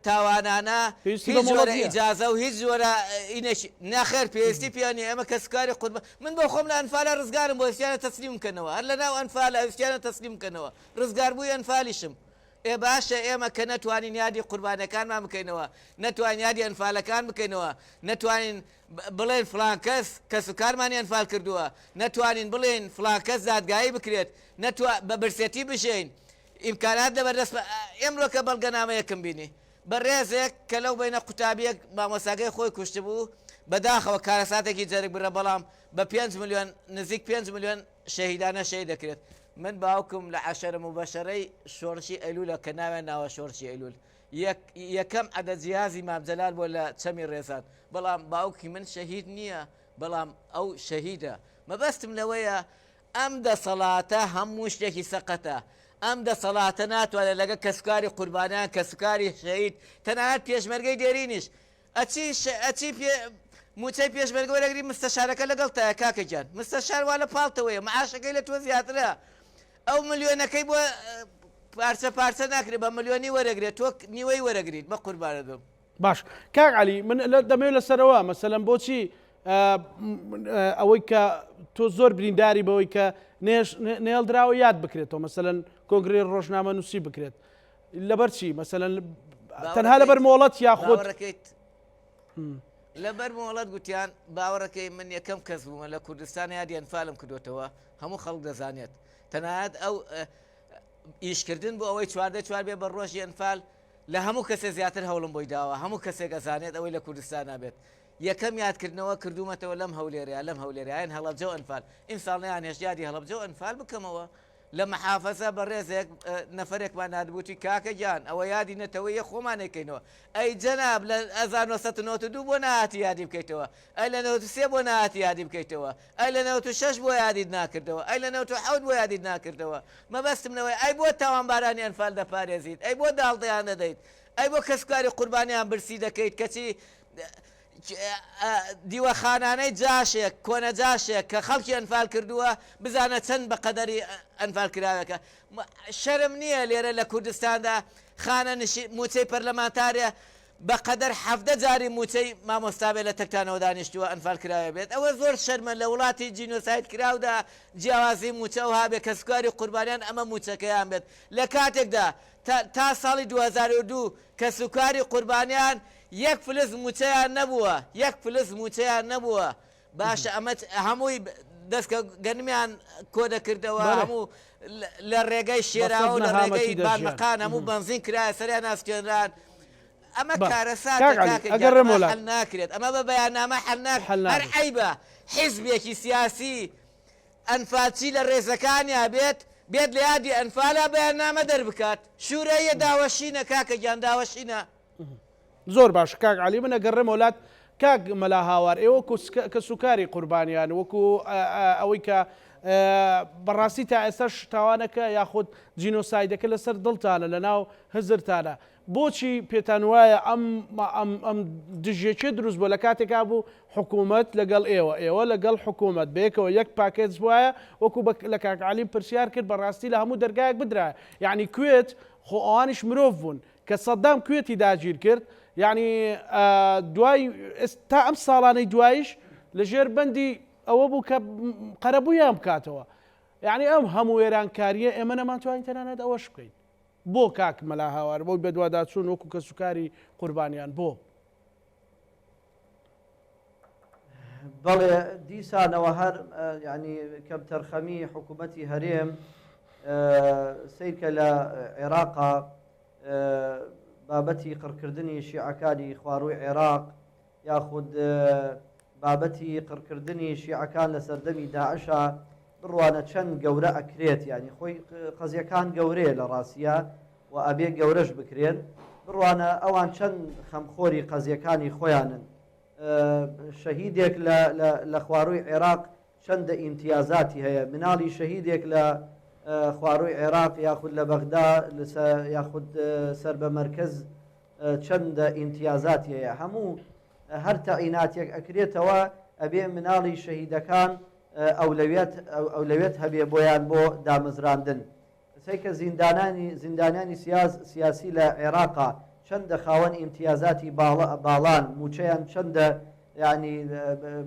تاوانانە هیچ جۆرە ئیجازە و هیچ جۆرە ناخێر پێویستی پیانی ئەمە کەسکاری قوربان من بۆ خۆم لە ئەنفالە ڕزگارم بۆ ئەسیانە تەسلیم بکەنەوە هەر لە ناو ئەنفالە ئەسیانە تەسلیم بکەنەوە ڕزگار بووی ئەنفالیشم باشە ئێمە کە نەتوانین یادی قوربانەکانمان بکەینەوە نەتوانین یادی ئەنفالەکان بکەینەوە نەتوانین بڵێن فلان کەس کەسوکارمانی ئەنفال کردووە نەتوانین بڵێن فلان کەس دادگایی بکرێت بە برسێتی بژین ئیمکانات دەبەردەست ئێمڕۆکە بەڵگەنامەیەکم بینی بە ڕێزێک کە لەو بینە قوتابیەک مامۆساگەی خۆی کوشت بوو بەداخەوە کارەساتێکی جەرگ برە بەڵام بە 5 ملیۆن نزیک 5 ملیۆن شەهیدانە شەهید دەکرێت من باوکم لە عەشەرە مبەشەرەی شۆڕشی ئەیلولە کە ناوێن ناوە شۆڕشی ئەیلول یەکەم عەدەد جیازی مامجەلال بۆ لە چەمی ڕێزان بەڵام باوکی من شەهید نییە بەڵام ئەو شەهیدە مەبەستم لەوەیە ئەم دەسەڵاتە هەموو شتێکی سەقەتە ئەم دەسەڵاتە ناتوانێت لەگە کەسکاری قوربانیان کەسکاری شەهید تەنانەت پێشمەرگەی دێرینیش ئەچی موچەی پێشمەرگە وەرەگری مستەشارەکە لەگەڵ تایە کاکەگیان مستەشار وا لە پاڵتەوەیە مەعاشەکەی لە تۆ زیاترە ئەو ملیۆنەکەی بۆ پارچە ناکرێت بە ملیۆنی وەرەگرێت تۆ نیوەی وەرەگریت بە قوربانە دەم
باش کاک علی من دەمەوێت لەسەرەوە مەسەلەن بۆچی ئەوەی کە تۆ زۆر برینداری بەوەی کە نێڵدراوە یاد بکرێتەوە مەسەلەن کۆنگرێ ڕۆژنامە نووسی بکرێت لەبەر چی مەسەلەن تەنها لەبەر مۆڵەت یاخۆت
لەبەر مۆڵەت گوتیان باوەڕەکەی من یەکەم کەس بوومە لە کوردستان یادی ئەنفالم کردوتەوە هەموو خەڵک دەزانێت تەنانەت ئەو ئیشکردن بۆ ئەوەی چواردە چوار بێ بە ڕۆژی ئەنفال لە هەموو کەسێ زیاتر هەوڵم بۆی داوە هەموو کەسێک ئەزانێت ئەوەی لە کوردستان نابێت یەکەم یادکردنەوە کردومەتەوە لەم هەولێرەیان هەڵەبجە و ئەنفال ئینساڵیان هێشت یادی هەڵەبجە و ئەنفال بکەمەوە لە مەحافەزە بە ڕێزێک نەفرێکمان نادبووتی کاکە گیان ئەوە یادی نەتەوەیە خۆمانێکەکەینەوە ئەی جەناب لە 1992 بۆ نهاتی یادی بکەیتەوە ئەی لە 93 بۆ نهاتی یادی بکەیتەوە ئەی لە 96 بۆ یادیت ناکردەوە ئەی لە 97 بۆ یادیت ناکردەوە مەبەستمەوەی ئەی بۆ تاوانبارانی ئەنفال دەپارێزیت ئەی بۆ داڵدەیان دەدەیت ئەی بۆ کەسکاری قوربانیان برسی دەکەیت کەچی دیوەخانانەی جاشێک کۆنە جاشێک کە خەڵکی ئەنفال کردووە بزانە چەند بە قەدەری ئەنفال کراوەکە شەرم نییە لێرە لە کوردستاندا خانە موچەی پەرلەمانتارێ بە قەدەر 17 جاری موچەی مامۆستابێت لە تەکتانەوە دانیشتووە ئەنفال کراوە بێت ئەوە زۆر شەرمە لە وڵاتی جینۆساید کراودا جیاوازی موچە و هابێ کەسکاری قوربانیان ئەمە موچەکەیان بێت لە کاتێکدا تا ساڵی 2002 کەسوکاری قوربانیان یەک فلس موچەیان نەبووە باشە ئەمە هەمووی دەستکە گەنمیان کۆ دەکردەوە هەموو لە ڕێگەی شێرا و لە ڕێگەی بانمەقان هەموو بەنزین کرایە سەریان ناسکێنران ئەمە کارەساتەکە حەل ناکرێت ئەمە بە بەیاننامە حەل ناکرێت هەر عەیبە حیزبێکی سیاسی ئەنفالچی لە ڕێزەکانیا بێت لە یادی ئەنفالە بەیاننامە دەربکات شوورەیە داوەشینە کاکە گیان داوەشینە
زۆر باش کاک علی من ئەگەڕێم وڵات کاک مەلا هاوار ئێوە کە سوکاری قوربانیان وەکو ئەوەی کە بەڕاستی تا ئێستاش تاوانەکە یاخود جینۆسایدەکە لەسەر دڵتانە لە ناو هزرتانە بۆچی پێتان وایە ئەم دژێکی دروست بۆ لە کاتێکا بوو حکوومەت لەگەڵ ئێوە لەگەڵ حکوومەت بێکەوە یەک پاکێت وایە وەکو لە کاک علی پرسیار کرد بەڕاستی لە هەموو دەرگایەک بدرایە یعنی کوێت خۆ ئەوانیش مرۆڤ بوون کە سەدام کوێتی داگیر کرد یعنی دوای تا ئەم ساڵانەی دوایش لەژێر بەندی ئەوە بوو کە قەرەبوویان بکاتەوە یعنی ئەم هەموو وێرانکاریە ئێمە نەماتوانین تەنانەت ئەوەش بکەین بۆ کاک مەلا هاوار بۆی بەدواداچوون وەکو کە سوکاری قوربانیان بۆ
بەڵێ دیسانەوە هەر ینی کەم تەرخەمی حکوومەتی هەرێم سیرکە لە عێراقا بابەتی قڕکردنی شیعەکانی خواروی عێراق یاخود بابەتی قڕکردنی شیعەکان لە سەردەمی داعشە بڕوانە چەند گەورە ئەکرێت یعنی خۆی قەزیەکان گەورەیە لە ڕاستیە و ئەبێ گەورەش بکرێن بڕوانە ئەوان چەند خەمخۆری قەزیەکانی خۆیانن شەهیدێک لە خواروی عێراق چەندە ئیمتیازاتی هەیە مناڵی شەهیدێک لە خواروی عێراق یاخود لە بەغدا یاخود سەر بە مەرکەز چەندە ئیمتیازاتی هەیە هەموو هەر تەعیناتێک ئەکرێتەوە ئەبێ مناڵی شەهیدەکان ئەولەوێت هەبێ بۆیان بۆ دامەزراندن سەیکە زیندانانی سیاسی لە عێراقا چەندە خاوەن ئیمتیازاتی باڵان موچەیان چەندە ینی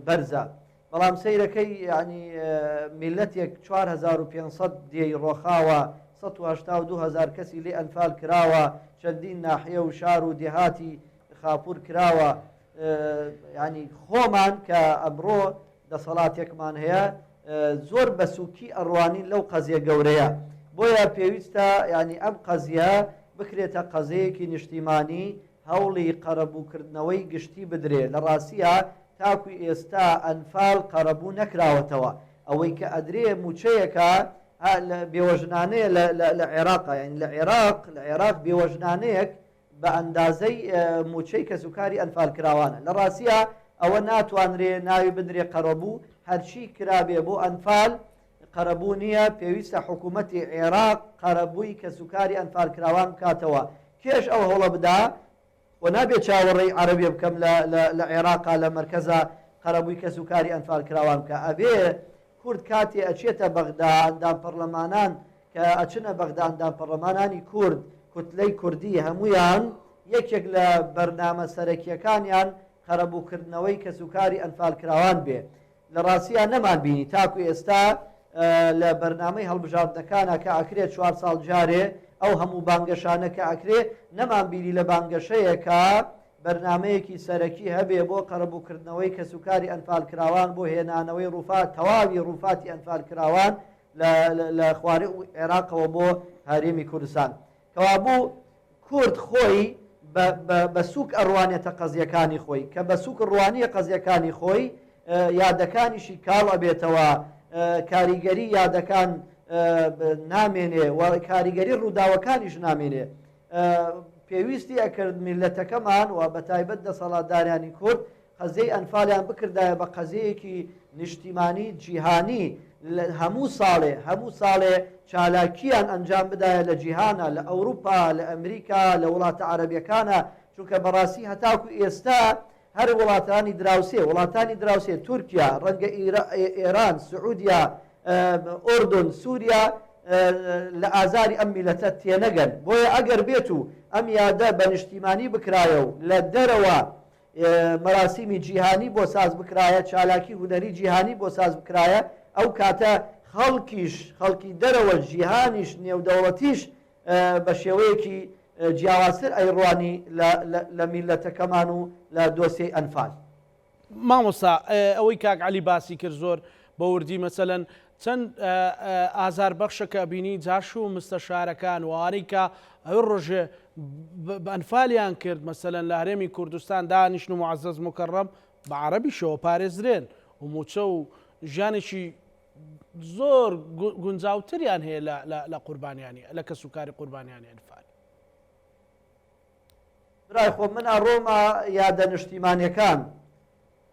بەرزە بەڵام سەیرەکەی ینی میلەتێک 4500 دیەی ڕۆخاوە 182,000 کەسی لێ ئەنفال کراوە چەندین ناحیە و شار و دێهاتی خاپور کراوە ینی خۆمان کە ئەمڕۆ دەسەڵاتێکمان هەیە زۆر بەسووکی ئەڕوانی لەو قەزیە گەورەیە بۆیە پێویستە ینی ئەم قەزیە بکرێتە قەزەیەکی نیشتیمانی هەوڵی قەرەبووکردنەوەی گشتی بدرێ لە ڕاستیە تاکوی ئێستا ئەنفال قەرەبوو نەکراوەتەوە ئەوەی کە ئەدرێ موچەیەکە بێوەژنانەیە لە عێراقا یعنی لە عێراق بێوەژنانەیەک بە ئەندازەی موچەی کەسوکاری ئەنفال کراوانە لە ڕاستیە ئەوە ناتوانرێ ناوی بدرێ قەرەبوو هەرچی کرابێ بۆ ئەنفال قەرەبوو نییە پێویستە حکوومەتی عێراق قەرەبووی کەسوکاری ئەنفال کراوان بکاتەوە کێش ئەو هەوڵە بدا و نابێت چاوەڕێی عەرەبێ بکەم لە عێراقا لە مەرکەزە قەرەبووی کەسوکاری ئەنفال کراوان بکە ئەبێ کورد کاتێ ئەچێتە بەغدا ئەندام پەرلەمانان کە ئەچنە بەغدا ئەندام پەرلەمانانی کورد کوتلەی کوردی هەمویان یەکێک لە بەرنامە سەرەکیەکانیان قەرەبووکردنەوەی کەسوکاری ئەنفال کراوان بێ لە ڕاستیان نەمان بینی تاکو ئێستا لە بەرنامەی هەڵبژاردنەکانە کە ئەکرێت 4 ساڵ جارێ ئەو هەموو بانگەشانە کە ئەکرێ نەمان بیری لە بانگەشەیەکە بەرنمەیەکی سەرەکی هەبێ بۆ قەرەبووکردنەوەی کەسوکاری ئەنفال کراوان بۆ هێنانەوەی تەواوی ڕووفاتی ئەنفال کراوان لە خواری عێراقەوە بۆ هەرێمی کوردستان کەوابوو کورد خۆی بە سووک ئەڕوانێتە قەزیەکانی خۆی کە بە سووک ڕوانیە قەزیەکانی خۆی یادەکانیشی کاڵ ئەبێتەوە کاریگەری یادەکان نامێنێ و کاریگەری ڕووداوەکانیش نامێنێ پێویستی ئەکرد میلەتەکەمان و بە تایبەت دەسەڵاتدارانی کورد قەزەی ئەنفالیان بکردایە بە قەزەیەکی نیشتیمانی جیهانی هەموو ساڵێ چالاکیان ئەنجام بدایە لە جیهانە لە ئەوروپا لە ئەمریکا لە وڵاتە عەرەبیەکانە چونکە بەڕاستی هەتاکو ئێستا هەر وڵاتانی دراوسێ تورکیا ڕەنگە ئێران سعودیا ئوردن سووریا لە ئازاری ئەم میلەتە تێنەگەن بۆیە ئەگەر بێت و ئەم یادە بە نیشتیمانی بکرایە و لە دەرەوە مەراسیمی جیهانی بۆ ساز بکرایە چالاکی هونەری جیهانی بۆ ساز بکرایە ئەو کاتە خەڵکی دەرەوە جیهانیش نێودەوڵەتیش بە شێوەیەکی جیاوازتر ئەیڕوانی لە میلەتەکەمان و لە دۆسیەی ئەنفال
مامۆستا ئەوەی کاک عەلی باسی کرد زۆر بە وردی مەسەلەن چەند ئازاربەخشەکە بینی جاش و مستەشارەکان وانەی کە ئەو ڕۆژێ ئەنفالیان کرد مەسەلەن لە هەرێمی کوردستان دانیشت و معەزەز مکەڕەم بە عەرەبیشەوە پارێزرێن و موچە و ژیانێکی زۆر گونجاوتریان هەیە لە قوربانیانی لە کەسوکاری قوربانیانی ئەنفال
برای خۆ منە ڕۆما یادە نیشتیمانیەکان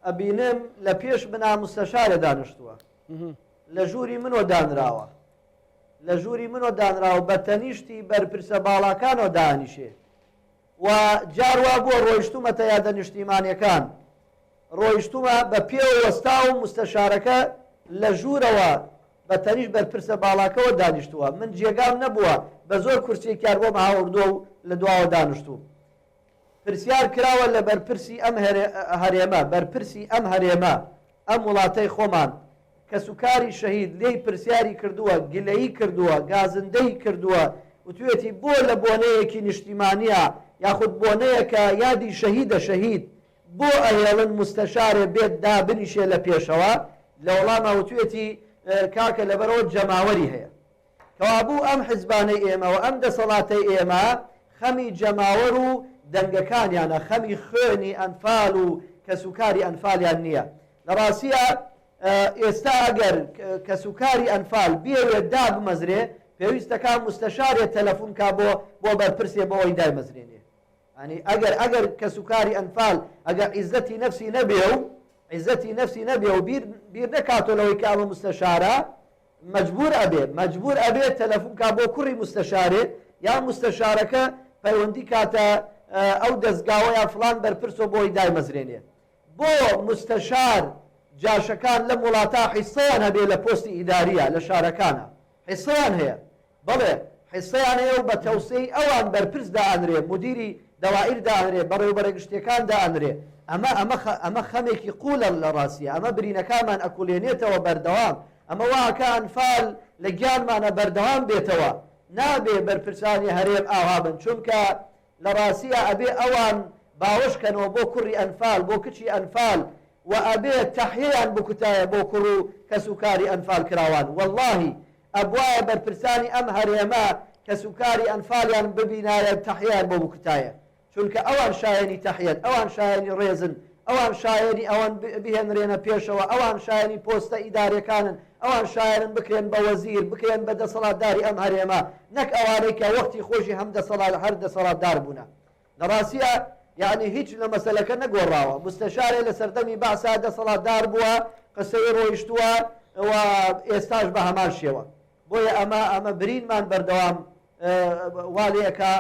ئەبینم لە پێش بنا مستەشارە دانیشتووە لە ژووری منۆ دانراوە بە تەنیشتی بەرپرسە باڵاکانەوە دانیشێ و جاروا بووە ڕۆیشتومەتە یادە نیشتیمانیەکان ڕۆیشتومە بە پێوە وەستا و مستەشارەکە لە ژوورەوە بە تەنیش بەرپرسە باڵاکەوە دانیشتووە من جێگام نەبووە بە زۆر کورسی کار بۆ هاوردووە و لە دواوە دانیشتوو پرسیار کراوە لە بەرپرسی ئەم هەرێمە ئەم وڵاتەی خۆمان کەسوکاری شەهید لێی پرسیاری کردووە گلەیی کردووە گازندەی کردووە وتوێتی بۆ لە بۆنەیەکی نیشتیمانیە یاخود بۆنەیەکە یادی شەهید بۆ ئەهێڵن مستەشارێ بێت دابنیشێ لە پێشەوە لە وەڵامە وتوێتی کاکە لەبەرەوە جەماوەری هەیە کەوابوو ئەم حیزبانەی ئێمە و ئەم دەسەڵاتەی ئێمە خەمی جەماوەر و دەنگەکانیانە خەمی خوێنی ئەنفال و کەسوکاری ئەنفالیان نییە لە ڕاستیە ئێستا ئەگەر کەسوکاری ئەنفال بێوێت دابمەزرێ پێویستەکە مستەشارێت تەلەفۆن کا بۆ بەرپرسێ بۆ ئەوی دایمەزرێنێ ینی ئەگەر کەسوکاری ئەنفال ئەگەر عیزەتی نەفسی نەبێ و بیر نەکاتۆ لەوەی کە ئەمە مستەشارە مەجبور ئەبێ تەلەفۆن کا بۆ کوڕی مستەشارێ یا مستەشارەکە پەیوەندی کاتە ئەو دەستگاوە یا فلان بەرپرسۆ بۆی دایمەزرێنێ بۆ مستەشار جاشەکان لە وڵاتە حیسەیان هەبێ لە پۆستی ئیداریە لە شارەکانە حیسەیان هەیە بەڵێ حیسەیان هەیە و بە تەوسەی ئەوان بەرپرس دائەنرێ مدیری دەوائر دائەنرێ بەڕێوەبەرە گشتیەکان دائەنرێ ئەمە خەمێکی قوڵە لە ڕاستیە ئەمە برینەکانمان ئەکولێنێتەوە بەردەوام ئەمە واکە ئەنفال لە گیانمانە بەردەوام بێتەوە نابێ بەرپرسانی هەرێم ئاوا بن چونکە لە ڕاستیە ئەبێ ئەوان باوەشکەنەوە بۆ کوڕی ئەنفال بۆ کچی ئەنفال و ئەبێ تەحیەیان بکوتایە بۆ کوڕ و کەسوکاری ئەنفال کراوان واللهی ئەبوایە بەرپرسانی ئەم هەرێمە کەسوکاری ئەنفالیان ببینایە تەحیەیان بۆ بکوتایە چونکە ئەوان شایەنی تەحیەن ئەوان شایەنی ڕێزن ئەوان شایەنی ئەوان بهێنرێنە پێشەوە ئەوان شایەنی پۆستە ئیدارەکانن ئەوان شایەنن بکرێن بە وەزیر بکرێن بە دەسەڵاتداری ئەم هەرێمە نەک ئەوانەی کە وەختی خۆشی هەر دەسەڵاتدار بوونە لە ڕاستیە یعنی هیچ لە مەسەلەکە نەگۆڕاوە مستەشارێ لە سەردەمی باسا دەسەڵاتدار بووە قسەی ڕۆیشتووە و ئێستاش بە هەمان شێوە بۆیە ئەمە برینمان بەردەوام والەیەکە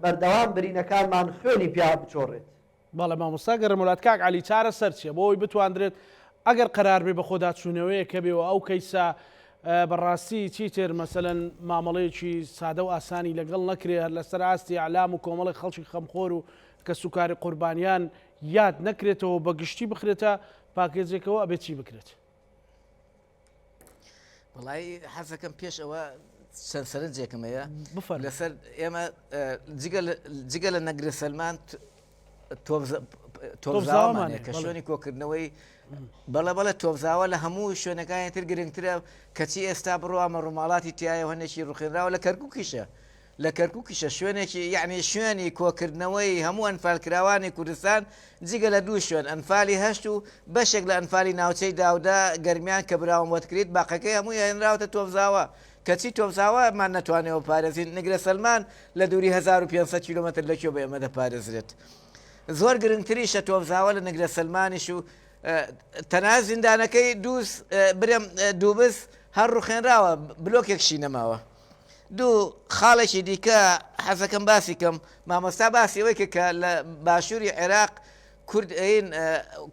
بەردەوام برینەکانمان خوێنی پیا بچۆڕێت
بەڵێ مامۆستا گەڕم وڵات کاک عەلی چارە سەر چییە بۆەوەی بتواندرێت ئەگەر قەرار بێ بە خۆداچوونەوەیە کە بێەوە ئەو کەیسە بەڕاستی چیتر مەسەلەن مامەڵەیەکی سادە و ئاسانی لەگەڵ نەکرێ هەر لەسەر ئاستی ئەعلام و کۆمەڵی خەڵکی خەمخۆر و کە سوکاری قوربانیان یاد نەکرێتەوە بە گشتی بخرێتە پاکێزێکەوە ئەبێت چی بکرێت
وڵی حەزەکەم پێش ئەوە چەند سەرنجێکمەیە لەسەر ئێمە جگە لە نەگرە سەلمان تۆبزاوامانێ کە شوێنی کۆکردنەوەی بەڵە تۆبزاوە لە هەموو شوێنەکانی تر گرنگترە کەچی ئێستا بڕوامە ڕووماڵاتی تایە هەنێکی ڕوخێنراوە لە کەرکووکیشە لە کەرکووکیشە شوێنێکی یعنی شوێنی کۆکردنەوەی هەموو ئەنفالکراوانی کوردستان جگە لە دوو شوێن ئەنفالی هەشت و بەشێک لە ئەنفالی ناوچەی داودا گەرمیان کە براوم وەتکرێت باقەکەی هەمووی هێنراوەتە تۆبزاوە کەچی تۆبزاوەمان نەتوانێەوە پارێزین نگرە سەلمان لە دووری 1500 کیلومتر لەکوێ بە ئێمە دەپارێزرێت زۆر گرنگتریشە تۆبزاوە لە نگرە سەلمانیش و تەنها زیندانەکەی برێم دووبس هەر ڕوخێنراوە بلۆکێکشی نەماوە دوو خاڵێکی دیکە حەزەکەم باسی کەم مامۆستا باسی ئەوەی کە لە باشووری عێراق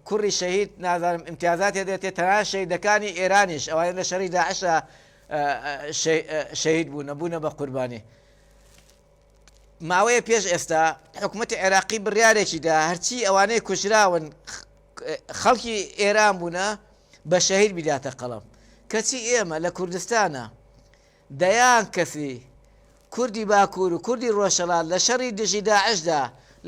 کوڕی شەهید نازانم امتیازاتی دێتێت تەنها شەهیدەکانی ئێرانیش ئەوانە لە شەڕی داعشە شەهید بوون نەبوونە بە قوربانی ماوەیە پێش ئێستا حکوومەتی عێراقی بڕیارێکیدا هەرچی ئەوانەی کوژراون خەڵکی ئێران بوونە بە شەهید بیداتە قەڵەم کەچی ئێمە لە کوردستانە دەیان کەسی کوردی باکوور و کوردی ڕۆژهەڵات لە شەڕی دژی داعشدا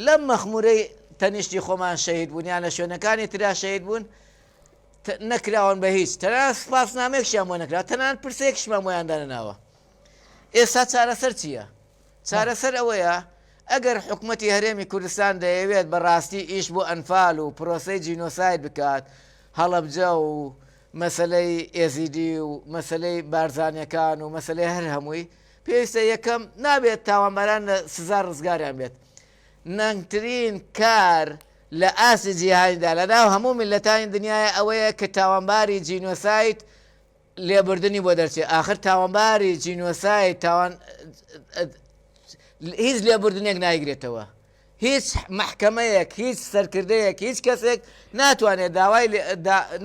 لەم مەخمورەی تەنیشتی خۆمان شەهید بوون یان لە شوێنەکانی ترا شەهید بوون نەکراون بە هیچ تەنانەت سپاسنامەیەکیان بۆ نەکرا تەنانەت پرسەیەکیشمان بۆیان دانەناوە ئێستا چارەسەر چییە؟ چارەسەر ئەوەیە ئەگەر حکوومەتی هەرێمی کوردستان دەیەوێت بەڕاستی ئیش بۆ ئەنفال و پرۆسەی جینۆساید بکات هەڵەبجە و مەسلەی ئێزیدی و مەسلەی بارزانیەکان و مەسلەی هەر هەمووی پێویستە یەکەم نابێت تاوانباران لە سزا ڕزگاریان بێت نەنگترین کار لە ئاسی جیهانیدا لەناو هەموو میلەتانی دنیاە ئەوەیە کە تاوانباری جینۆساید لێبوردنی بۆ دەرچێت آخر تاوانباری جینۆساید هیچ لێبوردنێک نایگرێتەوە هیچ محکەمەیەک هیچ سەرکردەیەک هیچ کەسێک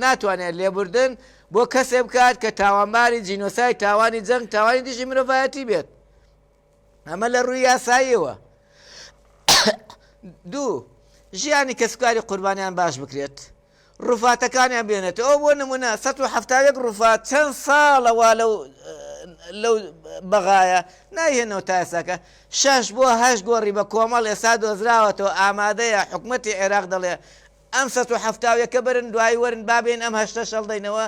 ناتوانێت لێبوردن بۆ کەسێک بکات کە تاوانباری جینۆساید تاوانی جەنگ تاوانی دژی مرۆڤایەتی بێت ئەمە لە ڕووی یاساییەوە دوو ژیانی کەسوکاری قوربانیان باش بکرێت ڕووفاتەکانیان بێنێت ئەو بۆ نمونە 170 ڕووفات چەند ساڵەوە لەو بەغایە نایهێنەوە تا ئێستاکە 6 بۆ 8 گۆڕی بە کۆمەڵ ئێستا دۆزراوەتەوە ئامادەیە حکوومەتی عێراق دەڵێ ئەم 170 برن دوایی وەرن بابێن ئەم 8 شەڵدەینەوە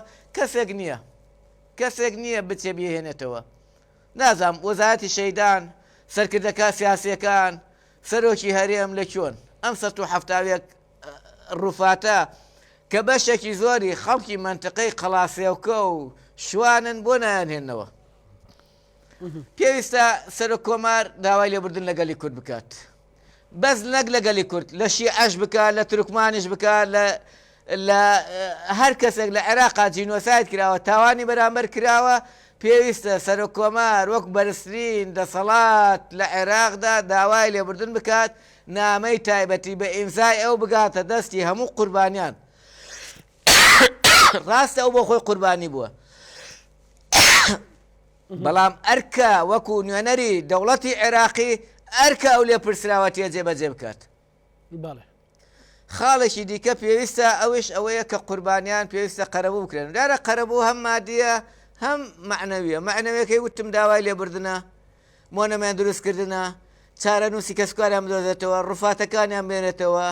کەسێک نییە بچێ بهێنێتەوە نازام وەزارەتی شەیدان سەرکردەکە سیاسیەکان سەرۆکی هەرێم لە چۆن ئەم 170 ڕووفاتە کە بەشێکی زۆری خەڵکی منتقەی قەڵاسێوکە و شوانن بۆ نایانهێنەوە. پێویستە سەر و کۆمار داوای لێبوردن لەگەلی کورد بکات، بەس نەک لەگەلی کورد لە شیعەش بکات، لە تورکمانیش بکات، لە هەر کەسێک لە عێراقا جینۆساید کراوە، تاوانی بەرامبەر کراوە، پێویستە سەر و کۆمار وەک بەرزترین دەسەڵات لە عێراقدا داوای لێبوردن بکات، نامەی تایبەتی بە ئیمزای ئەو بگاتە دەستی هەموو قوربانیان. ڕاستە ئەو بۆ خۆی قوربانی بووە، بەڵام ئەرکە وەکو نوێنەری دەوڵەتی عێراقی ئەرکە ئەو لێ پرسراوەتیە جێبەجێ بکات. خاڵێکی دیکە پێویستە ئەوش ئەوەیە کە قوربانیان پێویستە قەرەبوو بکرێن. دارە قەرەبوو هەم مادیە هەم معنەویە. معنەوەکەی وتم داوای لێبوردنە، مۆنەمیان دروستکردنە، چارە نووسی کەسکاریان بدۆزێتەوە، ڕووفاتەکانیان بێنێتەوە،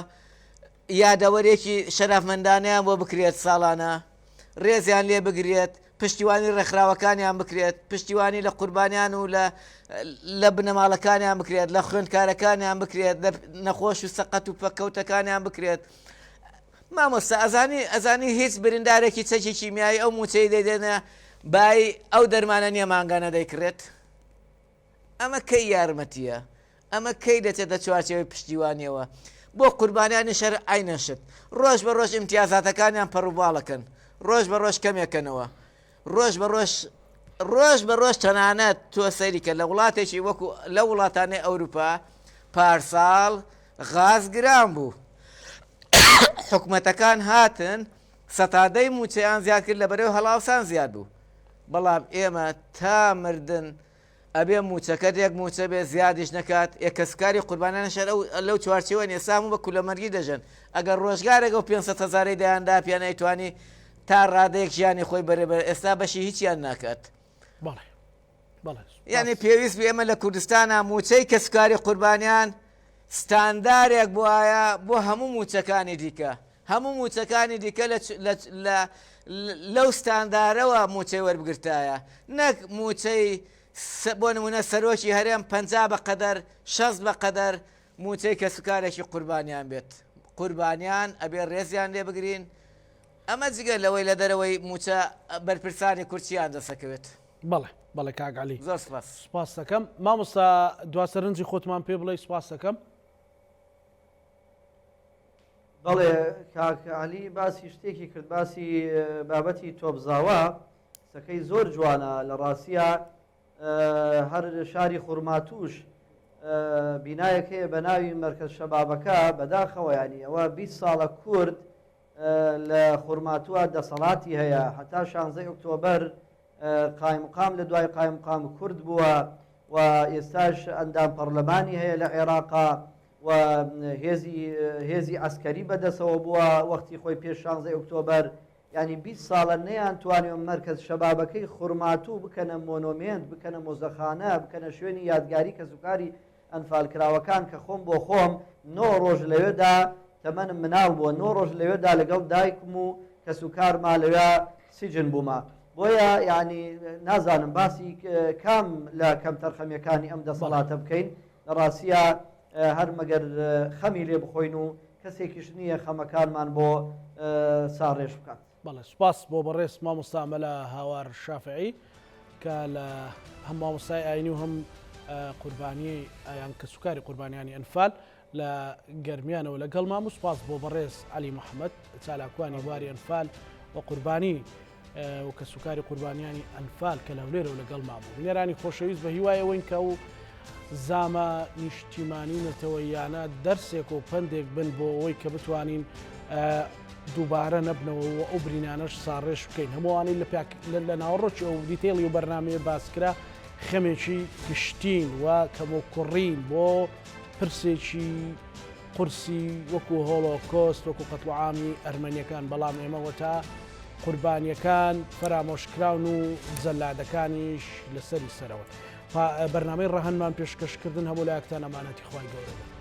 یادەوەرێکی شەرافمەندانیان بۆ بکرێت ساڵانە، ڕێزیان لێ بگرێت، پشتیوانی ڕێکخراوەکانیان بکرێت، پشتیوانی لە قوربانیان و لە بنەماڵەکانیان بکرێت، لە خوێندکارەکانیان بکرێت، نەخۆش و سەقەت و پەکەوتەکانیان بکرێت. مامۆستا ئەزانی هیچ بریندارێکی چەکی کیمیایی ئەو موچەی دەیدێنە بای ئەو دەرمانە نیە مانگانە دەیکرێت. ئەمە کەی یارمەتیە، ئەمە کەی دەچێتە چوارچێوەی پشتیوانیەوە بۆ قوربانیانی شەر عینەشت. ڕۆژ بە ڕۆژ ئیمتیازاتەکانیان پەڕووباڵەکەن، ڕۆژ بە ڕۆژ کەمێکەنەوە، ڕۆژ بە ڕۆژ تەنانەت تۆ سەیریکە لە وڵاتێکی وەکو لە وڵاتانەی ئەوروپا پارساڵ غاز گران بوو. حکومەتەکان هاتن سەتادەی موچەیان زیاد کرد لە بەرەو هەڵاوسان زیاد بوو، بەڵام ئێمە تا مردن ئەبێ موچەکە دێک موچە بێ زیادیش نەکات. کەسکاری قوربانیان شەر لەو چوارچێوە نێسام و بە کولەمەرگی دەژن. ئەگەر ڕۆژگارێک و 500,000 دایاندا پیان نەیتوانی تا ڕادەیەک ژیانی خۆی بەرەبەر، ئێستا بەشی هیچیان ناکات. یعنی پێویست ئێمە لە کوردستانە موچەی کەسکاری قوربانیان ستاندارێک بواە بۆ هەموو موچەکانی دیکە. هەموو موچەکانی دیکە لەو ستاندارەوە موچەی وەربگرتایە، نەک موچەی بۆ نمونە سەرۆکی هەرێم 50 بەقەدەر 60 بەقەدەر موچەی کەسوکارێکی قوربانیان بێت. قوربانیان ئەبێ ڕێزیان لێ بگرین. ئەمە جگەر لەوەی لە دەرەوەی موچە بەرپرسانی کورچیان دەسەکەوێت.
بەڵێ کاگعلی
زۆر
سپاس دەکەم. مامۆستا دواسەرنجی خۆتمان پێ بڵێ. سپاس دەکەم.
بەڵێ کاکعلی باسی شتێکی کرد، باسی بابەتی تۆبزاوە سەکەی زۆر جوانە. لە ڕاستیە هەر شاری خوڕماتوش بینایەک هەیە بە ناوی مەرکەز شەبابەکە بەداخەوە، ینی ئەوە 20 ساڵە کورد لە خوڕماتووە دەسەڵاتی هەیە، هەتا 16 ئۆکتۆبەر قایمقام لە دوای قایمقام کورد بووە و ئێستاش ئەندام پەرلەمانی هەیە لە عێراقا و هێزی ئەسکەری بەدەسەوە بووە وەختی خۆی پێش 16 ئۆکتۆبەر. ینی 20 ساڵە نەیان توانێت مەرکەز شەبابەکەی خوڕماتوو بکەنە مۆنۆمێنت، بکەنە مۆزەخانە، بکەنە شوێنی یادگاری کەسوکاری ئەنفالکراوەکان کە خۆم بۆ خۆم 9 ڕۆژ لەوێدا تەمەنم مناڵ بووە، 9 ڕۆژ لەوێدا لەگەڵ دایکم و کەسوکارما لەوێ سیجن بوومە. بۆیە یعنی نازانم باسی کام لە کەم تەرخەمیەکانی ئەم دەسەڵاتە بکەین. لە ڕاستیە هەر مەگەر خەمی لێ بخۆین و کەسێکیش نییە خەمەکانمان بۆ ساڕێژ بکات.
بەڵێ سپاس بۆ بەڕێز مامۆستا مەلا هاوار شافعی کە لە هەم مامۆستای ئاینی و هەم قوربانی ئایان کەسوکاری قوربانیانی ئەنفال لە گەرمیانەوە لەگەڵ مام و سپاس بۆ بەڕێز علی محەممەد چالاکوانی واری ئەنفال و قوربانی و کەسوکاری قوربانیانی ئەنفال کە لەولێرە و لەگەڵ مابوو. بنێرانی خۆشەویست بە هیوایەوەین کە و زامە نیشتیمانی نەتەوەیانە دەرسێک و پندێک بن بۆ ئەوەی کە بتوانین دووبارە نەبنەوە و ئەو برینانەش ساڕێش بکەین. هەمووانی لە ناوەڕۆکی ئەو دیتێڵی و بەرنامەیە باسکرا خەمێکی گشتین و کەمە کوڕین بۆ پرسێکی قورسی وەکو هۆڵۆکۆست وەکو قەتڵعامی ئەرمەنیەکان، بەڵام ئێمەوە تا قوربانیەکان فەرامۆشکراون و جەلادەکانیش لەسەری سەرەوە. بەرنامەی ڕەهەنمان پێشکەشکردن هەموو لایەکتان ئەمانەتی خوای گەورە.